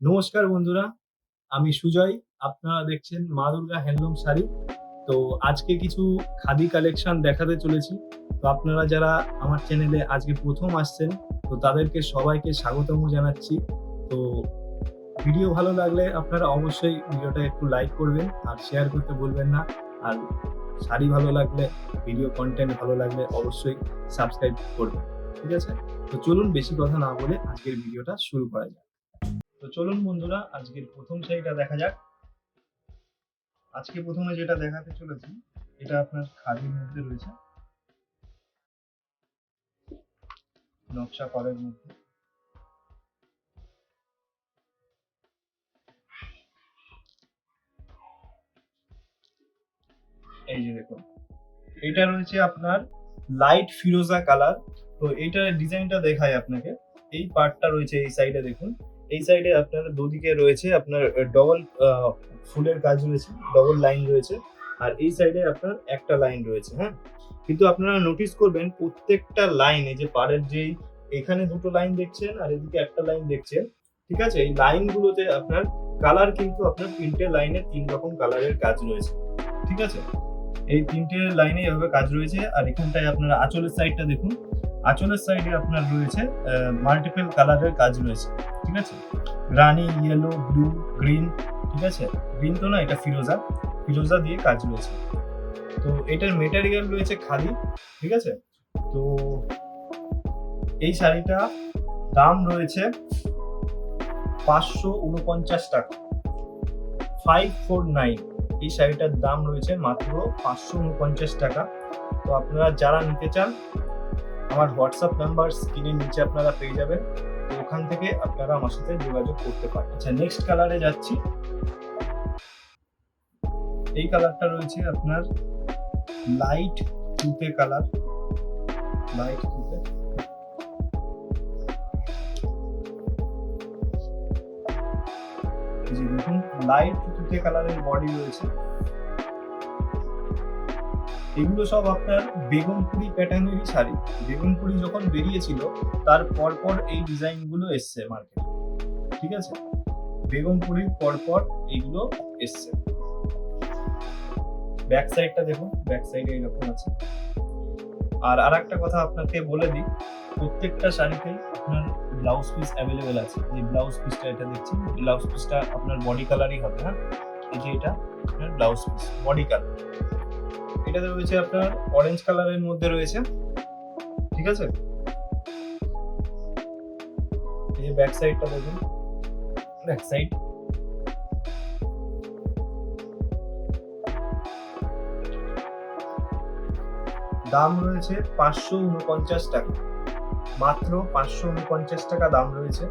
নমস্কার বন্ধুরা, আমি সুজয়। আপনারা দেখছেন মা দুর্গা হ্যান্ডলুম শাড়ি। তো আজকে কিছু খাদি কালেকশন দেখাতে চলেছি। তো আপনারা যারা আমার চ্যানেলে আজকে প্রথম আসছেন, তো তাদেরকে সবাইকে স্বাগতম জানাচ্ছি। তো ভিডিও ভালো লাগলে আপনারা অবশ্যই ভিডিওটা একটু লাইক করবেন আর শেয়ার করতে ভুলবেন না। আর শাড়ি ভালো লাগলে, ভিডিও কনটেন্ট ভালো লাগলে অবশ্যই সাবস্ক্রাইব করবেন। ঠিক আছে? তো চলুন বেশি কথা না বলে আজকের ভিডিওটা শুরু করা যাক। তো চলুন বন্ধুরা, আজকের প্রথম শাড়িটা দেখা যাক। আজকে প্রথমে যেটা দেখাতে চলেছি, এটা আপনার খাদির মধ্যে রয়েছে, নকশা করের মধ্যে। এই যে দেখুন, এটা রয়েছে আপনার লাইট ফিরোজা কালার। তো এইটার ডিজাইনটা দেখাই আপনাকে। এই পার্টটা রয়েছে এই সাইডে দেখুন। এই সাইডে আপনার দুদিকে রয়েছে আপনার ডবল ফুলের কাজ রয়েছে, ডবল লাইন রয়েছে। আর এই সাইডে আপনার একটা লাইন রয়েছে, হ্যাঁ। কিন্তু আপনারা নোটিস করবেন প্রত্যেকটা লাইন, এই যে পাড়ের যেই এখানে দুটো লাইন দেখছেন আর এদিকে একটা লাইন দেখছেন, ঠিক আছে? এই লাইনগুলোতে আপনার কালার কিন্তু আপনার তিনটে লাইনে তিন রকম কালারের কাজ রয়েছে, ঠিক আছে? এই তিনটে লাইনে এভাবে কাজ রয়েছে। আর এখানটায় আপনারা আঁচলের সাইডটা দেখুন, আঁচলের সাইডে আপনার রয়েছে মাল্টিপল কালারের কাজ রয়েছে, ঠিক আছে? রানি, ইয়েলো, ব্লু, গ্রিন, ঠিক আছে? গ্রিন তো না, এটা ফিরোজা, ফিরোজা দিয়ে কাজ রয়েছে। তো এটার মেটেরিয়াল রয়েছে খাদি, ঠিক আছে? তো এই শাড়িটা দাম রয়েছে 549 টাকা, 549। এই শাড়িটার দাম রয়েছে মাত্র 549 টাকা। তো আপনারা যারা নিতে চান, আমার হোয়াটসঅ্যাপ নাম্বার স্ক্রিনের নিচে আপনারা পেয়ে যাবেন। তো ওখান থেকে আপনারা আমার সাথে যোগাযোগ করতে পারেন। আচ্ছা, নেক্সট কালারে যাচ্ছি। এই কালারটা রয়েছে আপনার লাইট তুতে কালার, লাইট তুতে। এই যে দেখুন, লাইট তুতে কালারের বডি রয়েছে। এগুলো সব আপনার বেগুনপুরি প্যাটার্নেরই শাড়ি। বেগুনপুরি যখন বেরিয়েছিল তার পরপর এই ডিজাইনগুলো এসছে মার্কেটে, ঠিক আছে? বেগুনপুরির পরপর এইগুলো এসছে। ব্যাক সাইডটা দেখুন, ব্যাক সাইডে এরকম আছে। আর আরেকটা কথা আপনাকে বলে দিই, প্রত্যেকটা শাড়িতেই আপনার ব্লাউজ পিস অ্যাভেলেবেল আছে। যে ব্লাউজ পিসটা এটা দেখছেন, ব্লাউজ পিসটা আপনার বডি কালারই হবে, হ্যাঁ। এই যে এটা আপনার ব্লাউজ পিস বডি কালার। এটাতে রয়েছে আপনার অরেঞ্জ কালারের মধ্যে রয়েছে, ঠিক আছে? এই যে ব্যাক সাইডটা দেখুন, ব্যাক সাইড। দাম রয়েছে 549 টাকা, মাত্র 549 টাকা দাম রয়েছে।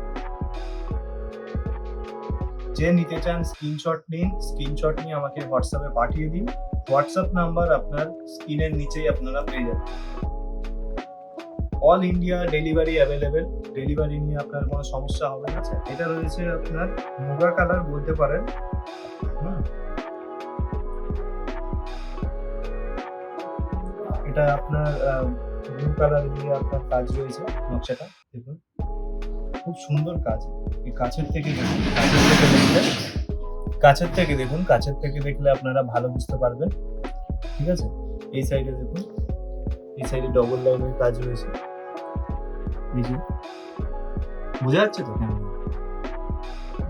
যে নিতে চান স্ক্রিনশট নিন, স্ক্রিনশট নিয়ে আমাকে হোয়াটসঅ্যাপে পাঠিয়ে দিন। হোয়াটসঅ্যাপ নাম্বার আপনার স্ক্রিনের নিচেই আপনারা পেয়ে যাবেন। All India delivery available, delivery নিয়ে আপনার কোনো সমস্যা হবে না। এটা রয়েছে আপনার মুগা কালার বলতে পারেন, এটা আপনার ব্লু কালার দিয়ে আপনার কাজ রয়েছে। নকশাটা দেখুন, খুব সুন্দর কাজ। এই কাছের থেকে দেখুন, কাছের থেকে দেখলে আপনারা ভালো বুঝতে পারবেন, ঠিক আছে? এই সাইডে দেখুন, এই সাইডে ডবল লাইনের কাজ রয়েছে। এই যে বোঝা যাচ্ছে তো কেমন?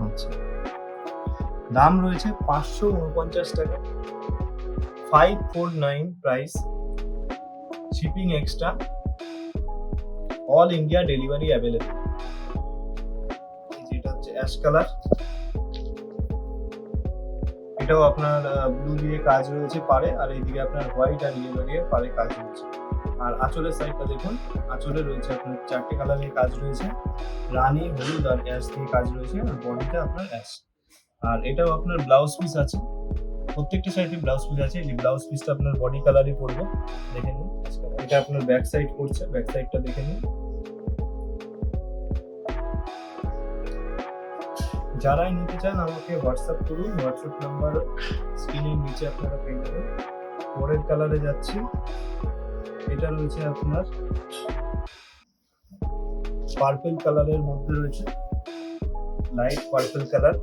আচ্ছা, দাম রয়েছে 549 টাকা, 549 price, shipping extra, all India delivery available. যেটা হচ্ছে অ্যাশ কালার, এটাও আপনার ব্লু দিয়ে কাজ রয়েছে পারে, আর এইদিকে আপনার হোয়াইট আর ইয়েলো দিয়ে পারে কাজ রয়েছে। আর আঁচলের সাইডটা দেখুন, আঁচলে রয়েছে আপনার চারটে কালারের কাজ রয়েছে, রানী, হলুদ আর অ্যাশ দিয়ে কাজ রয়েছে। আর বডিটা আপনার অ্যাশ। আর এটাও আপনার ব্লাউজ পিস আছে, প্রত্যেকটা সাইডে ব্লাউজ পিস আছে। এই ব্লাউজ পিসটা আপনার বডি কালারই পড়বে, দেখে নিন। এটা আপনার ব্যাক সাইড পড়ছে, ব্যাক সাইডটা দেখে নিন। যারাই নিতে চান আমাকে হোয়াটসঅ্যাপ করুন, হোয়াটসঅ্যাপ নাম্বার স্ক্রিনের নিচে আপনারা পেয়ে যাবেন। পরের কালারে যাচ্ছি। এটা রয়েছে আপনার পার্পল কালারের মধ্যে রয়েছে, light purple colour.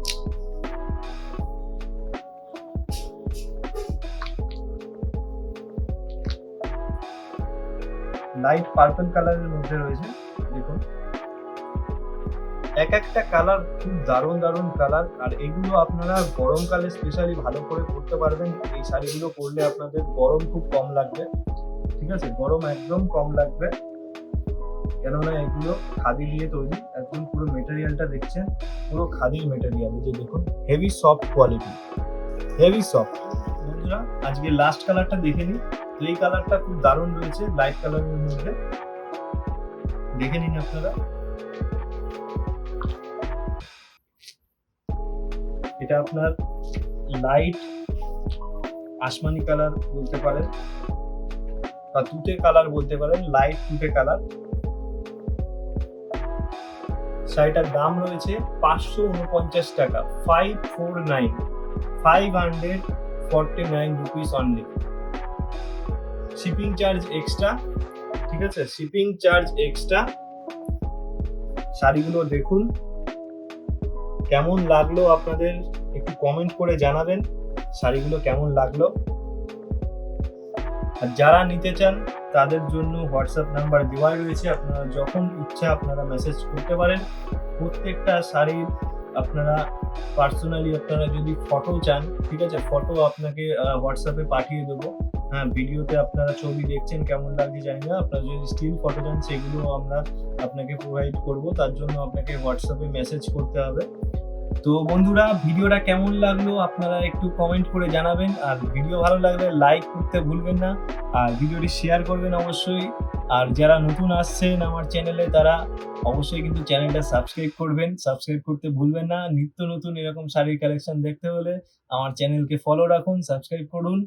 Light purple কালারের মধ্যে রয়েছে দেখুন, এক একটা কালার খুব দারুণ দারুণ কালার। আর এগুলো আপনারা গরমকালে স্পেশালি ভালো করে পরতে পারবেন। এই শাড়িগুলো পরলে আপনাদের গরম খুব কম লাগবে, ঠিক আছে, গরম একদম কম লাগবে, কেননা এগুলো খাদি দিয়ে তৈরি। একদম পুরো মেটেরিয়ালটা দেখছেন, পুরো খাদির মেটেরিয়াল, যে দেখুন heavy soft quality, heavy soft. বন্ধুরা আজকে লাস্ট কালারটা দেখে নিই। এই কালারটা খুব দারুণ রয়েছে, লাইট কালারের মধ্যে, দেখে নিন আপনারা। এটা আপনার লাইট আসমানি কালার বলতে পারেন বা তুতে কালার বলতে পারেন, লাইট তুতে কালার। শাড়িটার দাম রয়েছে 549 টাকা, 549 rupees only. Shipping charge extra, ঠিক আছে, শিপিং চার্জ এক্সট্রা। শাড়িগুলো দেখুন, কেমন লাগলো আপনাদের একটু কমেন্ট করে জানাবেন শাড়িগুলো কেমন লাগলো। আর যারা নিতে চান তাদের জন্য হোয়াটসঅ্যাপ নাম্বার দেওয়া রয়েছে, আপনারা যখন ইচ্ছা আপনারা মেসেজ করতে পারেন। প্রত্যেকটা শাড়ির আপনারা পার্সোনালি আপনারা যদি ফটো চান, ঠিক আছে, ফটো আপনাকে হোয়াটসঅ্যাপে পাঠিয়ে দেবো। হ্যাঁ, ভিডিওতে আপনারা ছবি দেখছেন কেমন লাগছে জানি না, আপনারা যদি স্টিল ফটো চান সেগুলো আমরা আপনাকে প্রোভাইড করব, তার জন্য আপনাকে হোয়াটসঅ্যাপে মেসেজ করতে হবে। তো বন্ধুরা ভিডিওটা কেমন লাগলো আপনারা একটু কমেন্ট করে জানাবেন। আর ভিডিও ভালো লাগলে লাইক করতে ভুলবেন না, আর ভিডিওটি শেয়ার করবেন অবশ্যই। আর যারা নতুন আসছেন আমার চ্যানেলে তারা অবশ্যই কিন্তু চ্যানেলটা সাবস্ক্রাইব করবেন, সাবস্ক্রাইব করতে ভুলবেন না। নিত্য নতুন এরকম শাড়ির কালেকশন দেখতে হলে আমার চ্যানেলকে ফলো রাখুন, সাবস্ক্রাইব করুন।